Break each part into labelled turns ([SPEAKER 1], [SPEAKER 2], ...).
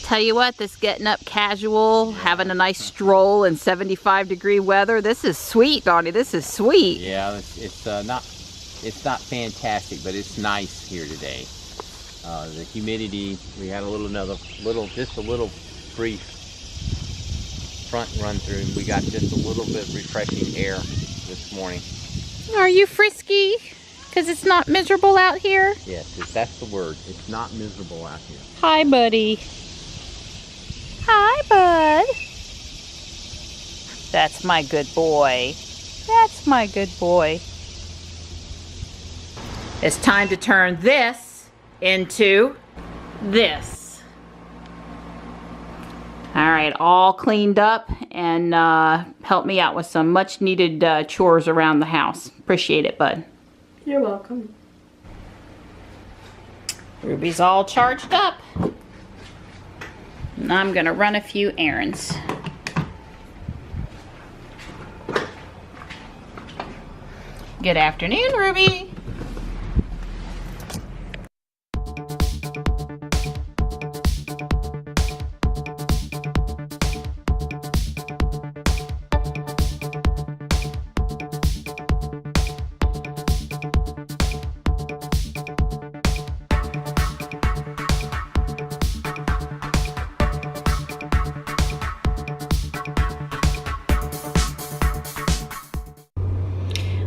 [SPEAKER 1] tell you what, this getting up casual, having a nice stroll in 75-degree weather, this is sweet, Donnie. This is sweet.
[SPEAKER 2] Yeah, it's not fantastic, but it's nice here today. The humidity, we had just a little brief front run through, and we got just a little bit refreshing air this morning.
[SPEAKER 1] Are you frisky? Because it's not miserable out here?
[SPEAKER 2] Yes, that's the word. It's not miserable out here.
[SPEAKER 1] Hi, buddy. Hi, bud. That's my good boy. That's my good boy. It's time to turn this into this. All right, all cleaned up, and help me out with some much needed chores around the house. Appreciate it, bud.
[SPEAKER 3] You're welcome.
[SPEAKER 1] Ruby's all charged up. And I'm gonna run a few errands. Good afternoon, Ruby.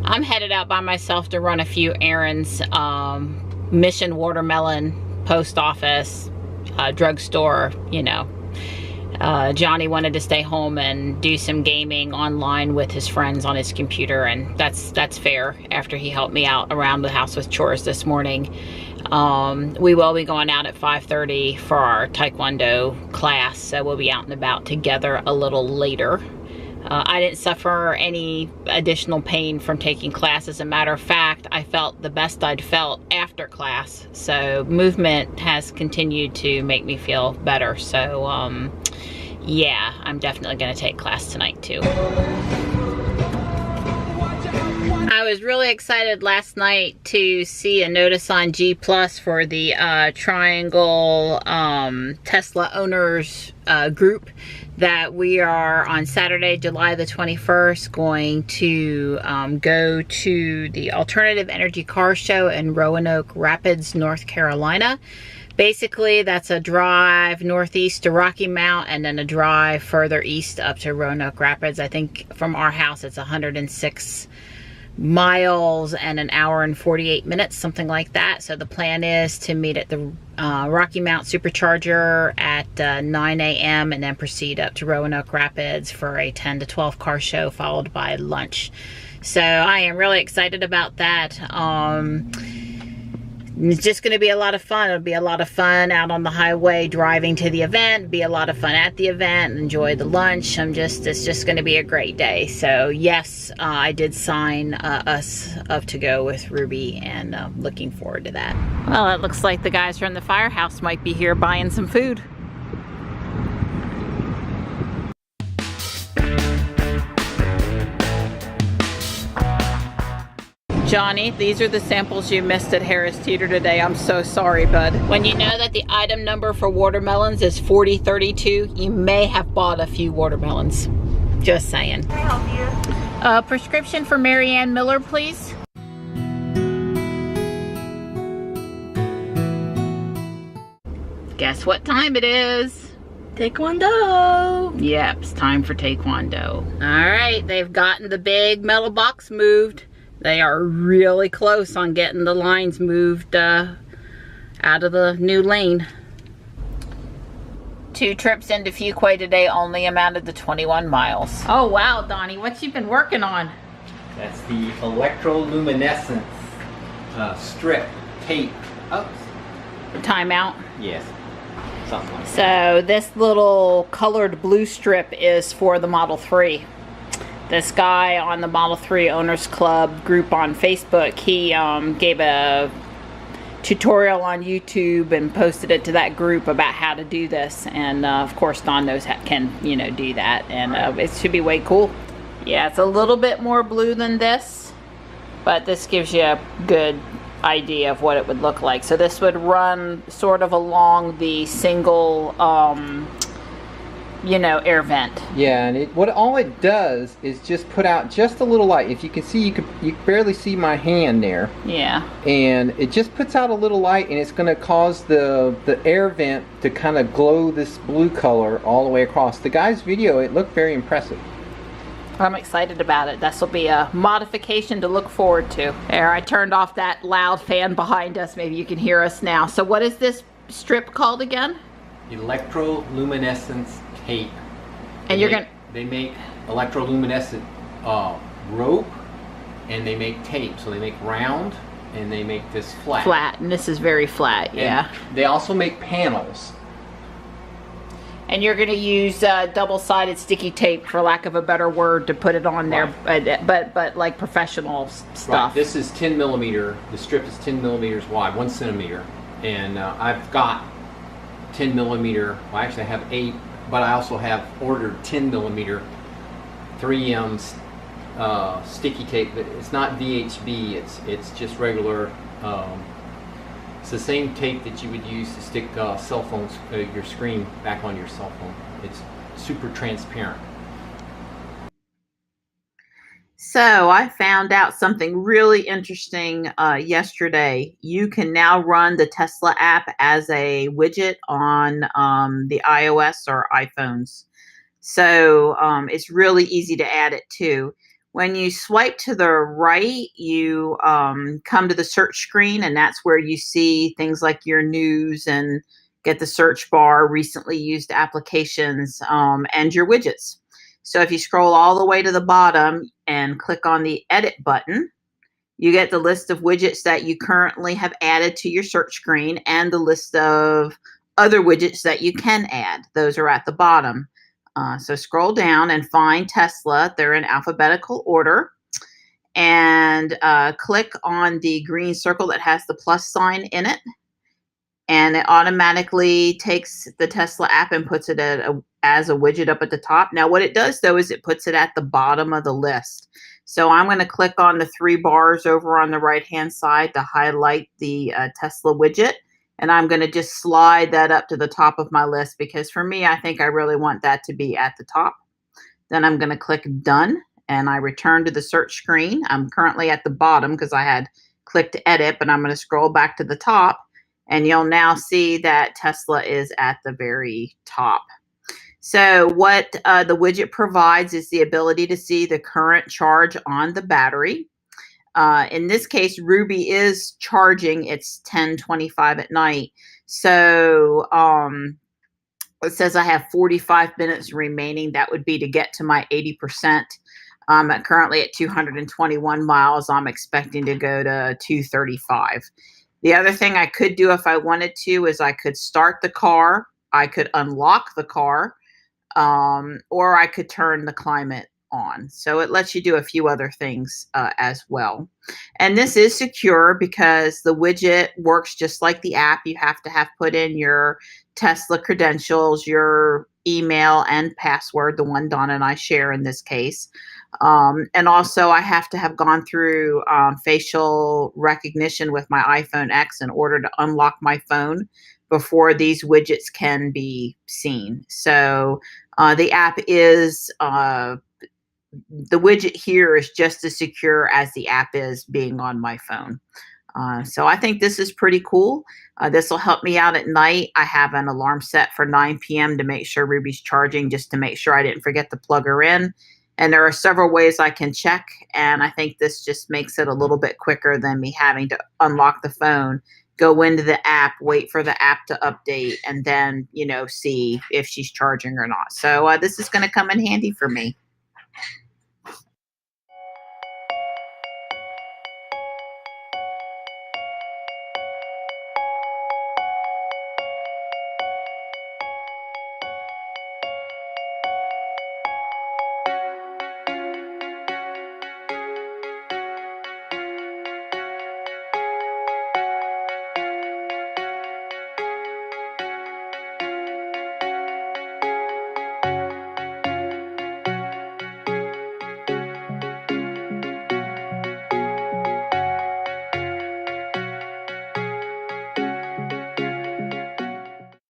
[SPEAKER 1] I'm headed out by myself to run a few errands. Mission Watermelon, post office, drugstore, you know. Johnny wanted to stay home and do some gaming online with his friends on his computer, and that's fair after he helped me out around the house with chores this morning. We will be going out at 5:30 for our Taekwondo class, so we'll be out and about together a little later. I didn't suffer any additional pain from taking class. As a matter of fact, I felt the best I'd felt after class. So movement has continued to make me feel better. So yeah, I'm definitely going to take class tonight too. I was really excited last night to see a notice on G Plus for the Triangle Tesla owners group that we are on Saturday, July the 21st, going to go to the Alternative Energy Car Show in Roanoke Rapids, North Carolina. Basically, that's a drive northeast to Rocky Mount and then a drive further east up to Roanoke Rapids. I think from our house, it's 106 miles and an hour and 48 minutes, something like that. So the plan is to meet at the Rocky Mount Supercharger at 9 a.m. and then proceed up to Roanoke Rapids for a 10 to 12 car show, followed by lunch. So I am really excited about that. It's just going to be a lot of fun. It'll be a lot of fun out on the highway driving to the event. Be a lot of fun at the event. Enjoy the lunch. It's just going to be a great day. So yes, I did sign us up to go with Ruby, and looking forward to that. Well, it looks like the guys from the firehouse might be here buying some food. Johnny, these are the samples you missed at Harris Teeter today. I'm so sorry, bud. When you know that the item number for watermelons is 4032, you may have bought a few watermelons. Just saying.
[SPEAKER 3] Can I help you?
[SPEAKER 1] Prescription for Mary Ann Miller, please. Guess what time it is?
[SPEAKER 3] Taekwondo.
[SPEAKER 1] Yep, it's time for Taekwondo. All right, they've gotten the big metal box moved. They are really close on getting the lines moved out of the new lane. 2 trips into Fuquay today only amounted to 21 miles. Oh wow, Donnie, what you been working on?
[SPEAKER 2] That's the electroluminescence strip tape. Oops.
[SPEAKER 1] Timeout?
[SPEAKER 2] Yes, something like that.
[SPEAKER 1] So this little colored blue strip is for the Model 3. This guy on the Model 3 Owners Club group on Facebook, he gave a tutorial on YouTube and posted it to that group about how to do this. And of course, Don knows how can, you know, do that. And it should be way cool. Yeah, it's a little bit more blue than this, but this gives you a good idea of what it would look like. So this would run sort of along the single, you know, air vent.
[SPEAKER 2] Yeah, and all it does is just put out just a little light. If you can see, you can barely see my hand there.
[SPEAKER 1] Yeah.
[SPEAKER 2] And it just puts out a little light, and it's going to cause the air vent to kind of glow this blue color all the way across. The guy's video, it looked very impressive.
[SPEAKER 1] I'm excited about it. This will be a modification to look forward to. There, I turned off that loud fan behind us. Maybe you can hear us now. So what is this strip called again?
[SPEAKER 2] Electroluminescence tape.
[SPEAKER 1] And
[SPEAKER 2] they make electroluminescent rope, and they make tape. So they make round, and they make this flat.
[SPEAKER 1] Flat, and this is very flat, yeah.
[SPEAKER 2] And they also make panels.
[SPEAKER 1] And you're going to use double-sided sticky tape, for lack of a better word, to put it on there, but like professional stuff.
[SPEAKER 2] Right. This is 10 millimeter. The strip is 10 millimeters wide, 1 centimeter, and I've got 10 millimeter. Well, actually, I have 8, but I also have ordered 10 millimeter 3M sticky tape. But it's not VHB. It's just regular. It's the same tape that you would use to stick cell phones, your screen back on your cell phone. It's super transparent.
[SPEAKER 1] So I found out something really interesting yesterday. You can now run the Tesla app as a widget on the iOS or iPhones. So it's really easy to add it to. When you swipe to the right, you come to the search screen, and that's where you see things like your news and get the search bar, recently used applications, and your widgets. So if you scroll all the way to the bottom and click on the edit button, you get the list of widgets that you currently have added to your search screen and the list of other widgets that you can add. Those are at the bottom. So scroll down and find Tesla. They're in alphabetical order. And click on the green circle that has the plus sign in it. And it automatically takes the Tesla app and puts it as a widget up at the top. Now what it does though is it puts it at the bottom of the list. So I'm going to click on the 3 bars over on the right hand side to highlight the Tesla widget. And I'm going to just slide that up to the top of my list because for me, I think I really want that to be at the top. Then I'm going to click done and I return to the search screen. I'm currently at the bottom because I had clicked edit, but I'm going to scroll back to the top and you'll now see that Tesla is at the very top. So what the widget provides is the ability to see the current charge on the battery. In this case, Ruby is charging. It's 10:25 at night. So it says I have 45 minutes remaining. That would be to get to my 80%. I'm currently at 221 miles. I'm expecting to go to 235. The other thing I could do if I wanted to is I could start the car. I could unlock the car, or I could turn the climate on. So it lets you do a few other things as well. And this is secure because the widget works just like the app. You have to have put in your Tesla credentials, your email and password, the one Donna and I share in this case. And also I have to have gone through facial recognition with my iPhone X in order to unlock my phone before these widgets can be seen. So the app is the widget here is just as secure as the app is being on my phone. So I think this is pretty cool. This will help me out at night. I have an alarm set for 9 p.m. to make sure Ruby's charging, just to make sure I didn't forget to plug her in. And there are several ways I can check. And I think this just makes it a little bit quicker than me having to unlock the phone, go into the app, wait for the app to update, and then, you know, see if she's charging or not. So this is going to come in handy for me.